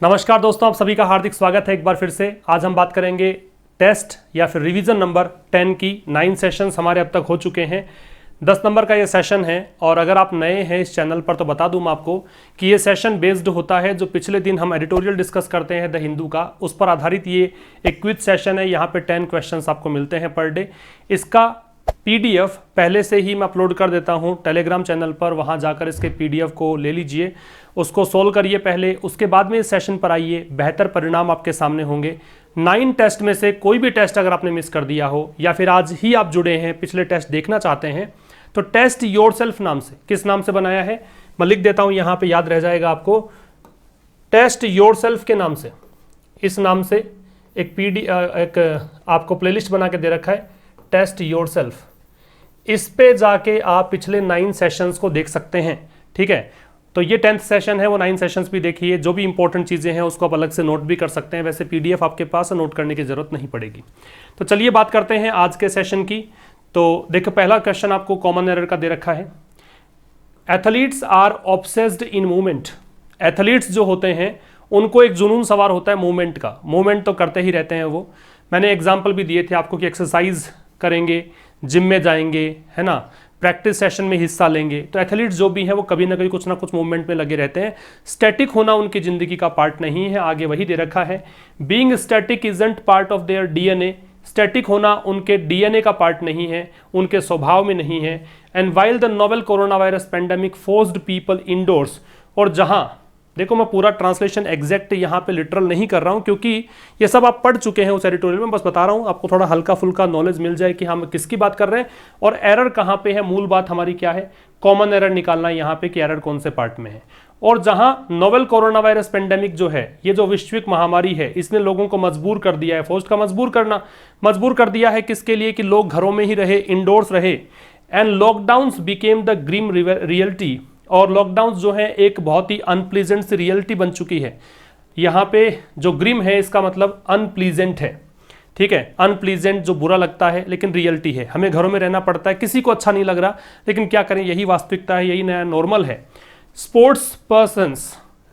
नमस्कार दोस्तों, आप सभी का हार्दिक स्वागत है एक बार फिर से। आज हम बात करेंगे टेस्ट या फिर रिवीजन नंबर 10 की। 9 सेशंस हमारे अब तक हो चुके हैं। 10 नंबर का ये सेशन है और अगर आप नए हैं इस चैनल पर तो बता दूं मैं आपको कि ये सेशन बेस्ड होता है जो पिछले दिन हम एडिटोरियल डिस्कस करते हैं द हिंदू का, उस पर आधारित ये एक क्विज सेशन है। यहाँ पे 10 क्वेश्चंस आपको मिलते हैं पर डे। इसका पीडीएफ पहले से ही मैं अपलोड कर देता हूं टेलीग्राम चैनल पर, वहां जाकर इसके पीडीएफ को ले लीजिए, उसको सोल्व करिए पहले, उसके बाद में इस सेशन पर आइए। बेहतर परिणाम आपके सामने होंगे। 9 टेस्ट में से कोई भी टेस्ट अगर आपने मिस कर दिया हो या फिर आज ही आप जुड़े हैं पिछले टेस्ट देखना चाहते हैं तो टेस्ट योरसेल्फ नाम से, किस नाम से बनाया है मैं लिख देता हूं, यहां पे याद रह जाएगा आपको। टेस्ट योरसेल्फ के नाम से, इस नाम से एक आपको प्लेलिस्ट बना के दे रखा है, टेस्ट योरसेल्फ। इस पे जाके आप पिछले 9 सेशंस को देख सकते हैं। ठीक है, तो ये 10th सेशन है, वो 9 सेशंस भी देखिए। जो भी इंपॉर्टेंट चीज़ें हैं उसको आप अलग से नोट भी कर सकते हैं। वैसे पीडीएफ आपके पास है, नोट करने की जरूरत नहीं पड़ेगी। तो चलिए बात करते हैं आज के सेशन की। तो देखो, पहला क्वेश्चन आपको कॉमन एरर का दे रखा है। Athletes are obsessed in movement. Athletes जो होते हैं उनको एक जुनून सवार होता है मूवमेंट का। मूवमेंट तो करते ही रहते हैं वो। मैंने एग्जाम्पल भी दिए थे आपको कि एक्सरसाइज करेंगे, जिम में जाएंगे, है ना, प्रैक्टिस सेशन में हिस्सा लेंगे। तो एथलीट्स जो भी हैं वो कभी ना कभी कुछ ना कुछ मूवमेंट में लगे रहते हैं। स्टैटिक होना उनकी जिंदगी का पार्ट नहीं है। आगे वही दे रखा है, being static isn't part of their DNA. Static होना उनके डीएनए का पार्ट नहीं है, उनके स्वभाव में नहीं है। And while the novel corona virus pandemic forced people indoors. और जहां देखो, मैं पूरा ट्रांसलेशन एग्जैक्ट यहाँ पे लिटरल नहीं कर रहा हूँ क्योंकि ये सब आप पढ़ चुके हैं उस एडिटोरियल में। बस बता रहा हूँ आपको, थोड़ा हल्का फुल्का नॉलेज मिल जाए कि हम किसकी बात कर रहे हैं और एरर कहाँ पे है। मूल बात हमारी क्या है, कॉमन एरर निकालना है यहाँ पे कि एरर कौन से पार्ट में है। और जहां नोवेल कोरोना वायरस पेंडेमिक जो है, ये जो वैश्विक महामारी है, इसने लोगों को मजबूर कर दिया है। फोर्स का मजबूर कर दिया है किसके लिए, कि लोग घरों में ही रहे, इंडोर्स रहे। And lockdowns became the grim reality. और लॉकडाउन जो है एक बहुत ही अनप्लीजेंट सी रियलिटी बन चुकी है। यहाँ पे जो ग्रिम है इसका मतलब अनप्लीजेंट है। ठीक है, अनप्लीजेंट जो बुरा लगता है, लेकिन रियलिटी है। हमें घरों में रहना पड़ता है, किसी को अच्छा नहीं लग रहा, लेकिन क्या करें, यही वास्तविकता है, यही नया नॉर्मल है। Sports persons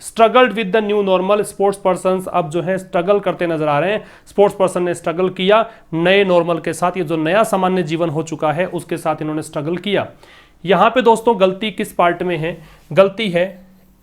struggled with the new normal. Sports persons अब जो है स्ट्रगल करते नजर आ रहे हैं। स्पोर्ट्स पर्सन ने स्ट्रगल किया नए नॉर्मल के साथ। ये जो नया सामान्य जीवन हो चुका है उसके साथ इन्होंने स्ट्रगल किया। यहां पे दोस्तों गलती किस पार्ट में है, गलती है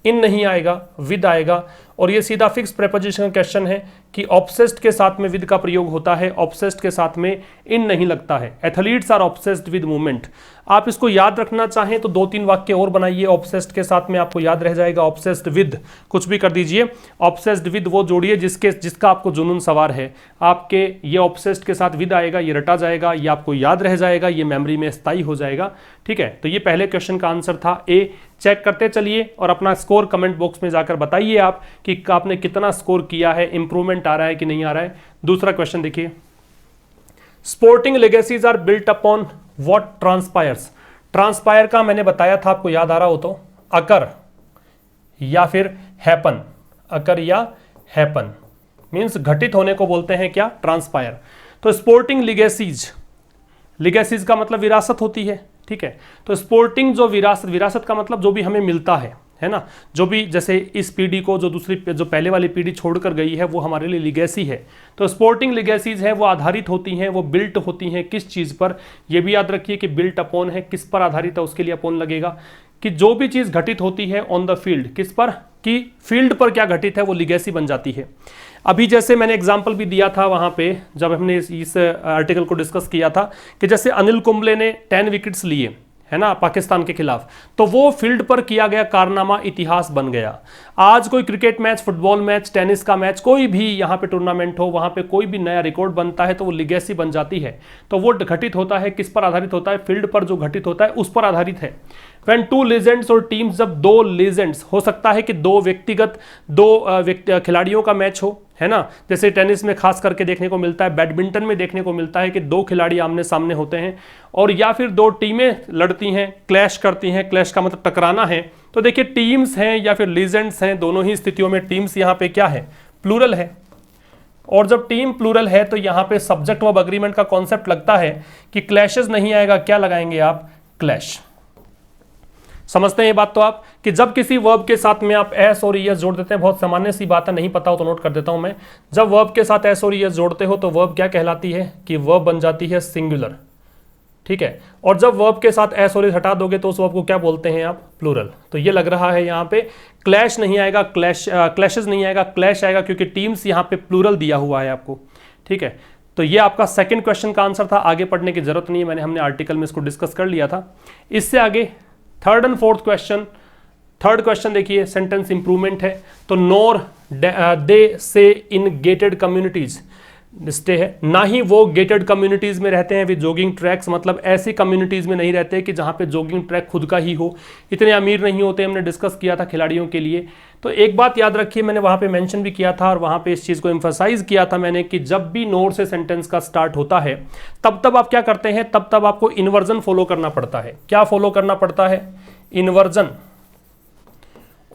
इन नहीं आएगा, विद आएगा। और ये सीधा फिक्स प्रेपोजिशन का क्वेश्चन है कि ऑब्सेस्ड के साथ में विद का प्रयोग होता है, ऑब्सेस्ड के साथ में इन नहीं लगता है। Athletes are obsessed with movement. आप इसको याद रखना चाहें तो 2-3 वाक्य और बनाइए ऑब्सेस्ड के साथ में, आपको याद रह जाएगा। ऑब्सेस्ड विद कुछ भी कर दीजिए, ऑब्सेस्ड विद वो जोड़िए जिसका आपको जुनून सवार है। आपके ये ऑब्सेस्ड के साथ विद आएगा, ये रटा जाएगा, ये आपको याद रह जाएगा, ये मेमोरी में स्थायी हो जाएगा। ठीक है, तो ये पहले क्वेश्चन का आंसर था ए। चेक करते चलिए और अपना स्कोर कमेंट बॉक्स में जाकर बताइए आप कि आपने कितना स्कोर किया है, इंप्रूवमेंट आ रहा है कि नहीं आ रहा है। दूसरा क्वेश्चन देखिए, sporting legacies are built upon what transpires. Transpire का मैंने बताया था, आपको याद आ रहा हो तो, अकर या फिर हैपन। अकर या हैपन मींस घटित होने को बोलते हैं क्या, ट्रांसपायर। तो स्पोर्टिंग लेगेसीज, लेगेसीज का मतलब विरासत होती है। ठीक है, तो स्पोर्टिंग जो विरासत का मतलब जो भी हमें मिलता है ना, जो भी, जैसे इस पीढ़ी को जो पहले वाली पीढ़ी छोड़कर गई है वो हमारे लिए लिगेसी है। तो स्पोर्टिंग लिगेसीज है वो आधारित होती हैं, वो बिल्ट होती हैं किस चीज़ पर, ये भी याद रखिए कि बिल्ट अपॉन है, किस पर आधारित है उसके लिए अपॉन लगेगा। कि जो भी चीज़ घटित होती है ऑन द फील्ड, किस पर, कि फील्ड पर क्या घटित है वो लिगेसी बन जाती है। अभी जैसे मैंने एग्जाम्पल भी दिया था वहाँ पे जब हमने इस आर्टिकल को डिस्कस किया था कि जैसे अनिल कुंबले ने 10 विकेट्स लिए, है ना, पाकिस्तान के खिलाफ, तो वो फील्ड पर किया गया कारनामा इतिहास बन गया। आज कोई cricket match, football match, tennis का मैच, कोई भी यहाँ पे टूर्नामेंट हो, वहाँ पे कोई भी नया रिकॉर्ड बनता है तो वो लिगेसी बन जाती है। तो वो घटित होता है, किस पर आधारित होता है, फील्ड पर जो घटित होता है उस पर आधारित है। व्हेन 2 लेजेंड्स और टीम्स, जब 2 लेजेंड्स, हो सकता है कि 2 व्यक्तिगत खिलाड़ियों का मैच हो, है ना, जैसे टेनिस में खास करके देखने को मिलता है, बैडमिंटन में देखने को मिलता है कि 2 खिलाड़ी आमने सामने होते हैं, और या फिर 2 टीमें लड़ती हैं, क्लैश करती हैं। क्लैश का मतलब टकराना है। तो देखिए, टीम्स हैं या फिर लीजेंड्स हैं, दोनों ही स्थितियों में टीम्स यहाँ पे क्या है, प्लूरल है। और जब टीम प्लूरल है तो यहाँ पे सब्जेक्ट वर्ब अग्रीमेंट का कॉन्सेप्ट लगता है कि क्लैशेस नहीं आएगा, क्या लगाएंगे आप, क्लैश। समझते हैं ये बात तो आप, कि जब किसी वर्ब के साथ में आप एस और ईएस जोड़ देते हैं, बहुत सामान्य सी बात है, नहीं पता हो तो नोट कर देता हूं मैं, जब वर्ब के साथ एस और ईएस जोड़ते हो तो वर्ब क्या कहलाती है कि वर्ब बन जाती है सिंगुलर, ठीक है। और जब वर्ब के साथ एस और ईएस हटा दोगे तो उस वर्ब को क्या बोलते हैं आप, प्लूरल। तो ये लग रहा है यहाँ पे क्लैश नहीं आएगा, क्लैशेस नहीं आएगा, क्लैश आएगा, क्योंकि टीम्स यहाँ पे प्लूरल दिया हुआ है आपको, ठीक है। तो ये आपका सेकंड क्वेश्चन का आंसर था, आगे पढ़ने की जरूरत नहीं है, हमने आर्टिकल में इसको डिस्कस कर लिया था। इससे आगे third and fourth question, third question देखिए, सेंटेंस इंप्रूवमेंट है। तो नोर दे से इन गेटेड कम्युनिटीज स्टे है, ना ही वो गेटेड कम्युनिटीज में रहते हैं विद जॉगिंग ट्रैक्स, मतलब ऐसी कम्युनिटीज में नहीं रहते कि जहां पे जॉगिंग ट्रैक खुद का ही हो, इतने अमीर नहीं होते, हमने डिस्कस किया था खिलाड़ियों के लिए। तो एक बात याद रखिए, मैंने वहां पे मेंशन भी किया था और वहां पे इस चीज को एम्फसाइज किया था मैंने, कि जब भी नोर से सेंटेंस का स्टार्ट होता है तब आप क्या करते हैं, तब आपको इन्वर्जन फॉलो करना पड़ता है। क्या फॉलो करना पड़ता है, इन्वर्जन।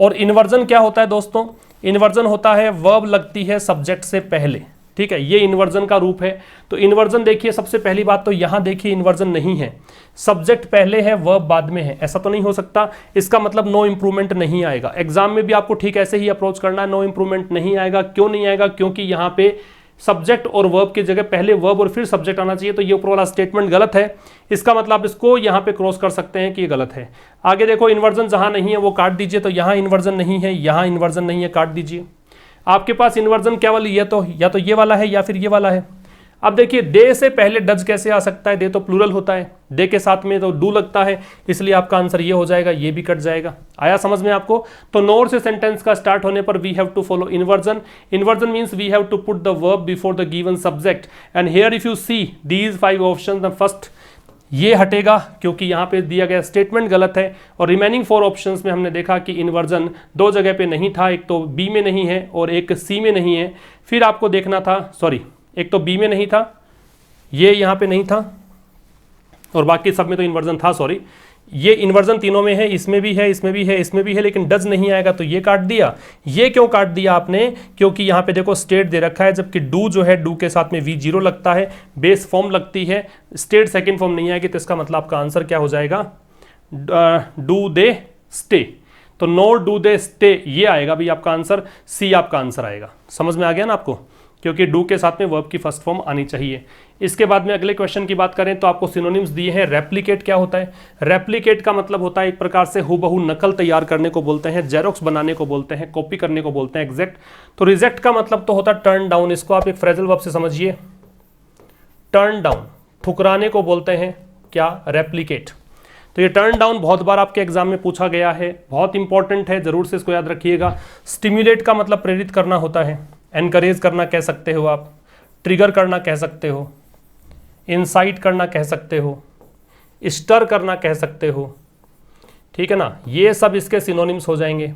और इन्वर्जन क्या होता है दोस्तों, इन्वर्जन होता है वर्ब लगती है सब्जेक्ट से पहले, ठीक है, ये इन्वर्जन का रूप है। तो इन्वर्जन देखिए, सबसे पहली बात तो यहां देखिए इन्वर्जन नहीं है, सब्जेक्ट पहले है वर्ब बाद में है, ऐसा तो नहीं हो सकता। इसका मतलब नो इंप्रूवमेंट नहीं आएगा। एग्जाम में भी आपको ठीक ऐसे ही अप्रोच करना है, नो इंप्रूवमेंट नहीं आएगा। क्यों नहीं आएगा, क्योंकि यहां पे सब्जेक्ट और वर्ब की जगह पहले वर्ब और फिर सब्जेक्ट आना चाहिए। तो ये ऊपर वाला स्टेटमेंट गलत है, इसका मतलब आप इसको यहां पे क्रॉस कर सकते हैं कि ये गलत है। आगे देखो, इन्वर्जन जहां नहीं है वो काट दीजिए, तो यहां इन्वर्जन नहीं है, यहां इन्वर्जन नहीं है, काट दीजिए। आपके पास इन्वर्जन क्या वाली है, तो या तो ये वाला है या फिर ये वाला है। अब देखिए, दे से पहले डज कैसे आ सकता है, दे तो प्लूरल होता है, दे के साथ में तो डू लगता है, इसलिए आपका आंसर ये हो जाएगा, ये भी कट जाएगा। आया समझ में आपको। तो नोर से सेंटेंस का स्टार्ट होने पर we have to follow inversion. Inversion means we have to put the verb before the given subject, and here if you see these 5 options, the first ये हटेगा क्योंकि यहाँ पे दिया गया स्टेटमेंट गलत है। और रिमेनिंग 4 ऑप्शंस में हमने देखा कि इन्वर्जन 2 जगह पे नहीं था, एक तो बी में नहीं है और एक सी में नहीं है। फिर आपको देखना था, सॉरी, एक तो बी में नहीं था, ये यहाँ पे नहीं था, और बाकी सब में तो इन्वर्जन था, सॉरी। ये इन्वर्जन तीनों में है, इसमें भी है, इसमें भी है, इसमें भी है, लेकिन डज नहीं आएगा, तो ये काट दिया। ये क्यों काट दिया आपने, क्योंकि यहाँ पे देखो स्टेट दे रखा है, जबकि डू जो है, डू के साथ में V0 लगता है, बेस फॉर्म लगती है, स्टेट सेकंड फॉर्म नहीं आएगी। तो इसका मतलब आपका आंसर क्या हो जाएगा, डू दे स्टे। तो नो डू दे स्टे ये आएगा भाई आपका आंसर, सी आपका आंसर आएगा। समझ में आ गया ना आपको, क्योंकि डू के साथ में वर्ब की फर्स्ट फॉर्म आनी चाहिए। इसके बाद में अगले क्वेश्चन की बात करें तो आपको सिनोनिम्स दिए हैं। रेप्लिकेट क्या होता है, रेप्लिकेट का मतलब होता है एक प्रकार से हूबहू नकल तैयार करने को बोलते हैं, जेरोक्स बनाने को बोलते हैं, कॉपी करने को बोलते हैं, एग्जैक्ट। तो रिजेक्ट का मतलब तो होता है टर्न डाउन, इसको आप एक फ्रेजल वर्ब से समझिए, टर्न डाउन, ठुकराने को बोलते हैं क्या, रेप्लिकेट। तो ये टर्न डाउन बहुत बार आपके एग्जाम में पूछा गया है, बहुत इंपॉर्टेंट है, जरूर से इसको याद रखिएगा। स्टिम्युलेट का मतलब प्रेरित करना होता है, एनकरेज करना कह सकते हो आप, ट्रिगर करना कह सकते हो, इंसाइट करना कह सकते हो, स्टर करना कह सकते हो, ठीक है ना, ये सब इसके सिनोनिम्स हो जाएंगे।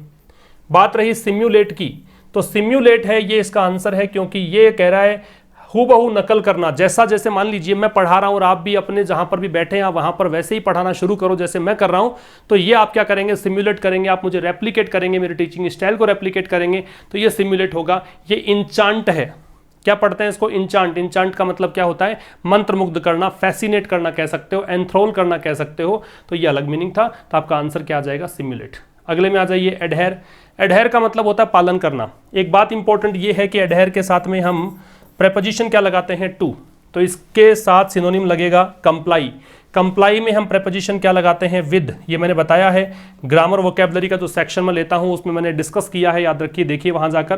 बात रही सिम्युलेट की, तो सिम्युलेट है ये इसका आंसर है, क्योंकि ये कह रहा है हूबहू नकल करना। जैसा जैसे मान लीजिए मैं पढ़ा रहा हूँ और आप भी अपने जहां पर भी बैठे हैं वहां पर वैसे ही पढ़ाना शुरू करो जैसे मैं कर रहा हूं, तो ये आप क्या करेंगे, सिम्युलेट करेंगे, आप मुझे रेप्लिकेट करेंगे, मेरी टीचिंग स्टाइल को रेप्लिकेट करेंगे, तो ये सिम्युलेट होगा। ये इंचांट है, क्या पढ़ते हैं इसको, इंचांट। इंचांट का मतलब क्या होता है, मंत्रमुग्ध करना, फैसिनेट करना कह सकते हो, एंथ्रोल करना कह सकते हो, तो ये अलग मीनिंग था। तो आपका आंसर क्या आ जाएगा, सिम्युलेट। अगले में आ जाइए, एडहेर। एडहेर का मतलब होता है पालन करना। एक बात इंपॉर्टेंट ये है कि एडहेर के साथ में हम प्रेपोजिशन क्या लगाते हैं, टू, तो इसके साथ सिनोनिम लगेगा कंप्लाई। कंप्लाई में हम प्रेपोजिशन क्या लगाते हैं, विद। ये मैंने बताया है, ग्रामर वोकैबुलरी का जो सेक्शन में लेता हूं उसमें मैंने डिस्कस किया है, याद रखिए, देखिए वहां जाकर।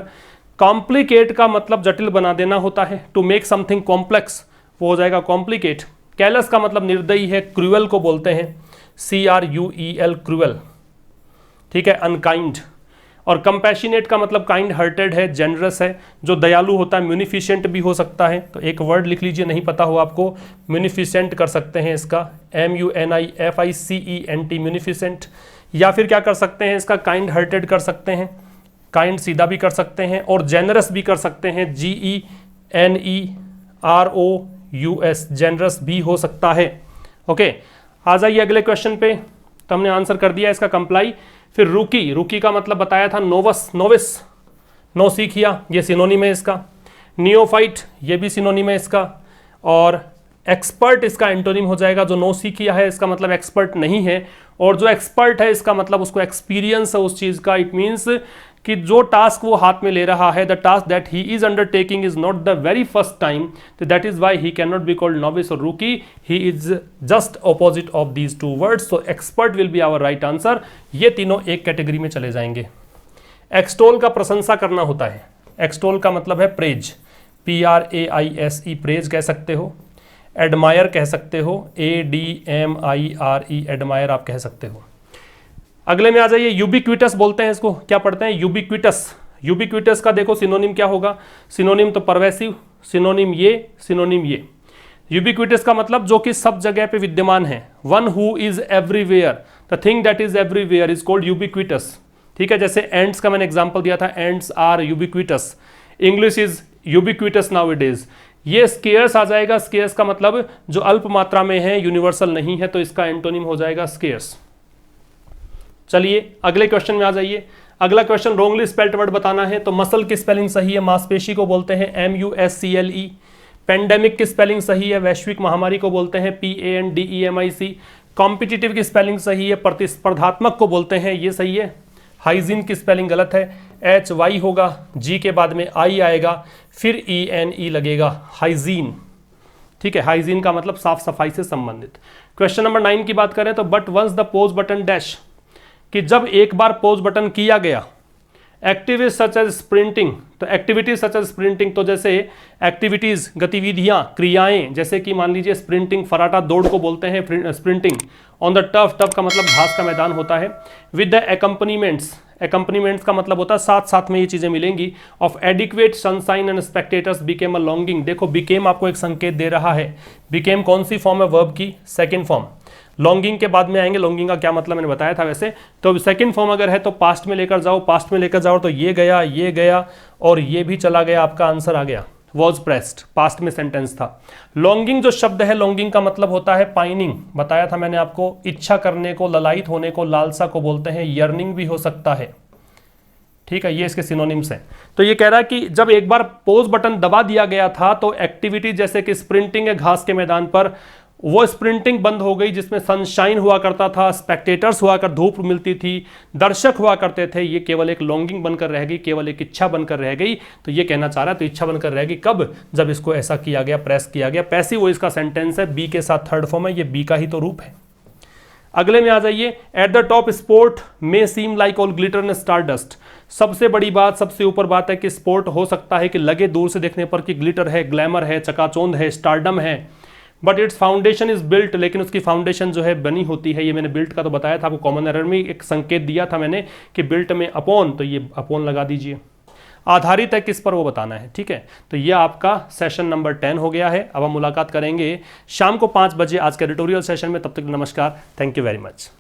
कॉम्प्लिकेट का मतलब जटिल बना देना होता है, टू मेक समथिंग कॉम्प्लेक्स, वो हो जाएगा कॉम्प्लिकेट। कैलस का मतलब निर्दयी है, क्रूअल को बोलते हैं, CRUEL, क्रूअल, ठीक है, अनकाइंड। और कंपैशनेट का मतलब काइंड हार्टेड है, जेनरस है, जो दयालु होता है। म्यूनिफिशेंट भी हो सकता है, तो एक वर्ड लिख लीजिए, नहीं पता हो आपको, म्यूनिफिसेंट कर सकते हैं इसका, MUNIFICENT, म्यूनिफिसेंट। या फिर क्या कर सकते हैं इसका, काइंड हार्टेड कर सकते हैं, काइंड सीधा भी कर सकते हैं, और जेनरस भी कर सकते हैं, GENEROUS, जेनरस भी हो सकता है। ओके, आ जाइए अगले क्वेश्चन पे। तो हमने आंसर कर दिया इसका, कंप्लाई। फिर रुकी, रुकी का मतलब बताया था नोवस, नोविस, नो सीखिया, ये सिनोनिम है इसका। नियोफाइट, ये भी सिनोनिम है इसका। और एक्सपर्ट इसका एंटोनिम हो जाएगा, जो नो सीखिया है इसका मतलब एक्सपर्ट नहीं है, और जो एक्सपर्ट है इसका मतलब उसको एक्सपीरियंस है उस चीज़ का। इट मीन्स कि जो टास्क वो हाथ में ले रहा है, the task that he is undertaking is not the very first time, तो that is why he can not be called novice और rookie, he is just opposite of these two words. So expert will be our right answer. ये तीनों एक category में चले जाएंगे। Extol का प्रशंसा करना होता है, एक्सटोल का मतलब है प्रेज, PRAISE, प्रेज कह सकते हो। एडमायर कह सकते हो, ADMIRE, एडमायर आप कह सकते हो। अगले में आ जाइए, यूबिक्विटस बोलते हैं इसको, क्या पढ़ते हैं यूबिक्विटस। यूबिक्विटस का देखो सिनोनिम क्या होगा, सिनोनिम तो परवेसिव, सिनोनिम ये, सिनोनिम ये। यूबिक्विटस का मतलब जो कि सब जगह पे विद्यमान है, one who is everywhere, the thing that is everywhere is called ubiquitous. ठीक है, जैसे एंड्स का मैंने एग्जांपल दिया था, ants are ubiquitous, English is ubiquitous nowadays. ये स्केयर्स आ जाएगा, स्केयर्स का मतलब जो अल्प मात्रा में है, यूनिवर्सल नहीं है, तो इसका एंटोनिम हो जाएगा स्केयर्स। चलिए अगले क्वेश्चन में आ जाइए। अगला क्वेश्चन रोंगली स्पेल्ड वर्ड बताना है, तो मसल की स्पेलिंग सही है, मांसपेशी को बोलते हैं MUSCLE। पेंडेमिक की स्पेलिंग सही है, वैश्विक महामारी को बोलते हैं PANDEMIC। कॉम्पिटिटिव की स्पेलिंग सही है, प्रतिस्पर्धात्मक को बोलते हैं, ये सही है। हाइजीन की स्पेलिंग गलत है, HY होगा, G के बाद में I आएगा, फिर ENE लगेगा, हाइजीन। ठीक है, हाइजीन का मतलब साफ सफाई से संबंधित। क्वेश्चन नंबर 9 की बात करें तो but once the pause button dash, कि जब एक बार पोज बटन किया गया। एक्टिविटीज सच एज स्प्रिंटिंग, तो एक्टिविटीज सच एज स्प्रिंटिंग, तो जैसे एक्टिविटीज गतिविधियां, क्रियाएं, जैसे कि मान लीजिए स्प्रिंटिंग, फराटा दौड़ को बोलते हैं sprinting. On the tough, tough का मतलब घास का मैदान होता है। विद द एकम्पनीमेंट्स, एकम्पनीमेंट्स का मतलब होता है साथ साथ में ये चीजें मिलेंगी। Of adequate sunshine and spectators became a longing, देखो बिकेम आपको एक संकेत दे रहा है। बिकेम कौन सी फॉर्म है वर्ब की, सेकेंड फॉर्म। लॉन्गिंग के बाद में आएंगे, लॉन्गिंग का क्या मतलब मैंने बताया था वैसे, तो सेकंड फॉर्म अगर है तो पास्ट में लेकर जाओ, पास्ट में लेकर जाओ तो ये गया और ये भी चला गया, आपका आंसर आ गया वॉज प्रेस्ड, पास्ट में सेंटेंस था। लॉन्गिंग जो शब्द है, लॉन्गिंग का मतलब होता है पाइनिंग, बताया था मैंने आपको, इच्छा करने को, ललायित होने को, लालसा को बोलते हैं, यर्निंग भी हो सकता है। ठीक है, ये इसके सिनोनिम्स हैं। तो ये कह रहा है कि जब एक बार पोज बटन दबा दिया गया था तो एक्टिविटी जैसे कि स्प्रिंटिंग है घास के मैदान पर, वो स्प्रिंटिंग बंद हो गई जिसमें सनशाइन हुआ करता था, स्पेक्टेटर्स हुआ कर, धूप मिलती थी, दर्शक हुआ करते थे, ये केवल एक लॉन्गिंग बनकर रह गई, केवल एक इच्छा बनकर रह गई। तो ये कहना चाह रहा है, तो इच्छा बनकर रह गई कब, जब इसको ऐसा किया गया, प्रेस किया गया। पैसिव वो इसका सेंटेंस है, बी के साथ थर्ड फॉर्म है, ये बी का ही तो रूप है। अगले में आ जाइए, at the top sport may seem like all glitter and stardust. सबसे बड़ी बात, सबसे ऊपर बात है कि स्पोर्ट हो सकता है कि लगे दूर से देखने पर कि ग्लिटर है, ग्लैमर है, चकाचौंध है, स्टारडम है, but it's foundation is built, लेकिन उसकी फाउंडेशन जो है बनी होती है। ये मैंने बिल्ट का तो बताया था आपको, कॉमन एरर में एक संकेत दिया था मैंने कि बिल्ट में अपॉन, तो ये अपॉन लगा दीजिए। आधारित है किस पर वो बताना है। ठीक है, तो ये आपका सेशन नंबर 10 हो गया है। अब हम मुलाकात करेंगे शाम को 5 बजे आज के एडिटोरियल सेशन में। तब तक नमस्कार, थैंक यू वेरी मच।